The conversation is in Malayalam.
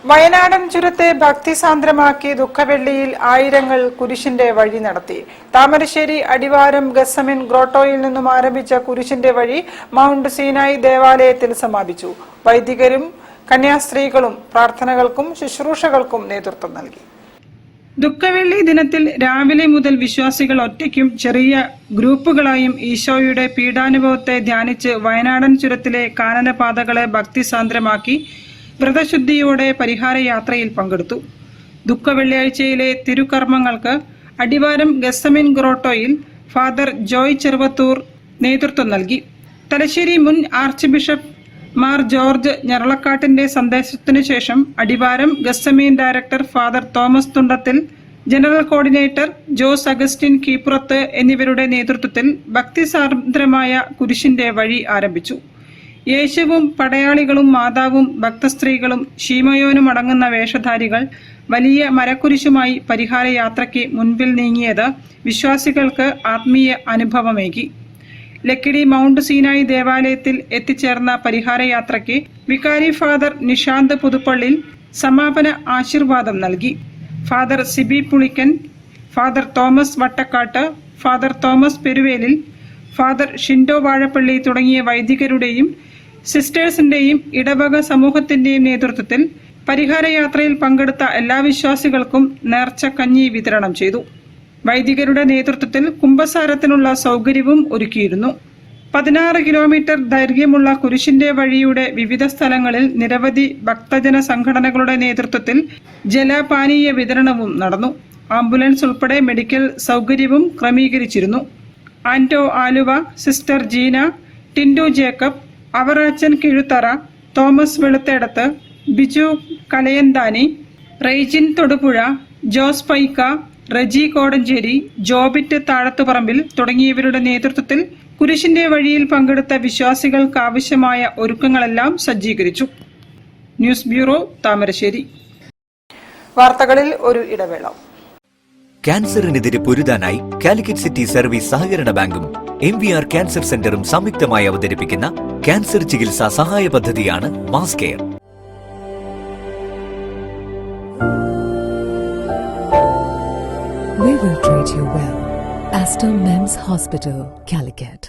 വയനാടൻ ചുരത്തെ ഭക്തിസാന്ദ്രമാക്കി ദുഃഖവെള്ളിയിൽ ആയിരങ്ങൾ കുരിശിന്റെ വഴി നടത്തി. താമരശ്ശേരി അടിവാരം ഗസമിൻ ഗ്രോട്ടോയിൽ നിന്നും ആരംഭിച്ച കുരിശിന്റെ വഴി മൗണ്ട് സീനായി ദേവാലയത്തിൽ സമാപിച്ചു. വൈദികരും കന്യാസ്ത്രീകളും പ്രാർത്ഥനകൾക്കും ശുശ്രൂഷകൾക്കും നേതൃത്വം നൽകി. ദുഃഖവെള്ളി ദിനത്തിൽ രാവിലെ മുതൽ വിശ്വാസികൾ ഒറ്റയ്ക്കും ചെറിയ ഗ്രൂപ്പുകളായും ഈശോയുടെ പീഡാനുഭവത്തെ ധ്യാനിച്ച് വയനാടൻ ചുരത്തിലെ കാനനപാതകളെ ഭക്തിസാന്ദ്രമാക്കി വ്രതശുദ്ധിയോടെ പരിഹാരയാത്രയിൽ പങ്കെടുത്തു. ദുഃഖവെള്ളിയാഴ്ചയിലെ തിരുക്കർമ്മങ്ങൾക്ക് അടിവാരം ഗസമിൻ ഗ്രോട്ടോയിൽ ഫാദർ ജോയ് ചെറുവത്തൂർ നേതൃത്വം നൽകി. തലശ്ശേരി മുൻ ആർച്ച് ബിഷപ്പ് മാർ ജോർജ് ഞരളക്കാട്ടിന്റെ സന്ദേശത്തിനു ശേഷം Adivaram Gethsemane director father Thomas Thundathil, general coordinator Jose Augustine Keeppurath എന്നിവരുടെ നേതൃത്വത്തിൽ ഭക്തിസാന്ദ്രമായ കുരിശിന്റെ വഴി ആരംഭിച്ചു. യേശുവും പടയാളികളും മാതാവും ഭക്തസ്ത്രീകളും ശീമയോനും അടങ്ങുന്ന വേഷധാരികൾ വലിയ മരക്കുരിശുമായി പരിഹാരയാത്രയ്ക്ക് മുൻപിൽ നീങ്ങിയത് വിശ്വാസികൾക്ക് ആത്മീയ അനുഭവമേകി. ലക്കിടി മൗണ്ട് സീനായി ദേവാലയത്തിൽ എത്തിച്ചേർന്ന പരിഹാരയാത്രയ്ക്ക് വികാരി ഫാദർ നിഷാന്ത് പുതുപ്പള്ളിൽ സമാപന ആശീർവാദം നൽകി. Father Siby Pulickan, father Thomas Vattakatt, father Thomas Peruvelil, father Shindo Vazhappally തുടങ്ങിയ വൈദികരുടെയും സിസ്റ്റേഴ്സിന്റെയും ഇടവക സമൂഹത്തിന്റെയും നേതൃത്വത്തിൽ പരിഹാരയാത്രയിൽ പങ്കെടുത്ത എല്ലാ വിശ്വാസികൾക്കും നേർച്ചക്കഞ്ഞി വിതരണം ചെയ്തു. വൈദികരുടെ നേതൃത്വത്തിൽ കുംഭസാരത്തിനുള്ള സൗകര്യവും ഒരുക്കിയിരുന്നു. 16 കിലോമീറ്റർ ദൈർഘ്യമുള്ള കുരിശിന്റെ വഴിയുടെ വിവിധ സ്ഥലങ്ങളിൽ നിരവധി ഭക്തജന സംഘടനകളുടെ നേതൃത്വത്തിൽ ജലപാനീയ വിതരണവും നടന്നു. ആംബുലൻസ് ഉൾപ്പെടെ മെഡിക്കൽ സൗകര്യവും ക്രമീകരിച്ചിരുന്നു. ആന്റോ ആലുവ, സിസ്റ്റർ ജീന, ടിൻഡു ജേക്കബ്, അവറാച്ചൻ കിഴുത്തറ, തോമസ് വെളുത്തേടത്ത്, ബിജു കലയന്താനി, റെയ്ജിൻ തൊടുപുഴ, ജോസ് പൈക്ക, റജി കോടഞ്ചേരി, ജോബിറ്റ് താഴത്തുപറമ്പിൽ തുടങ്ങിയവരുടെ നേതൃത്വത്തിൽ കുരിശിന്റെ വഴിയിൽ പങ്കെടുത്ത വിശ്വാസികൾക്ക് ആവശ്യമായ ഒരുക്കങ്ങളെല്ലാം സജ്ജീകരിച്ചു. News bureau, Thamarassery. വാർത്തകളിൽ ഒരു ഇടവേള. ക്യാൻസറിനെതിരെ പൊരുതാനായി കാലിക്കറ്റ് സിറ്റി സർവീസ് സഹകരണ ബാങ്കും MVR ക്യാൻസർ സെന്ററും സംയുക്തമായി അവതരിപ്പിക്കുന്ന ക്യാൻസർ ചികിത്സാ സഹായ പദ്ധതിയാണ് mass care. We will treat you well. Astor Men's Hospital, Calicut.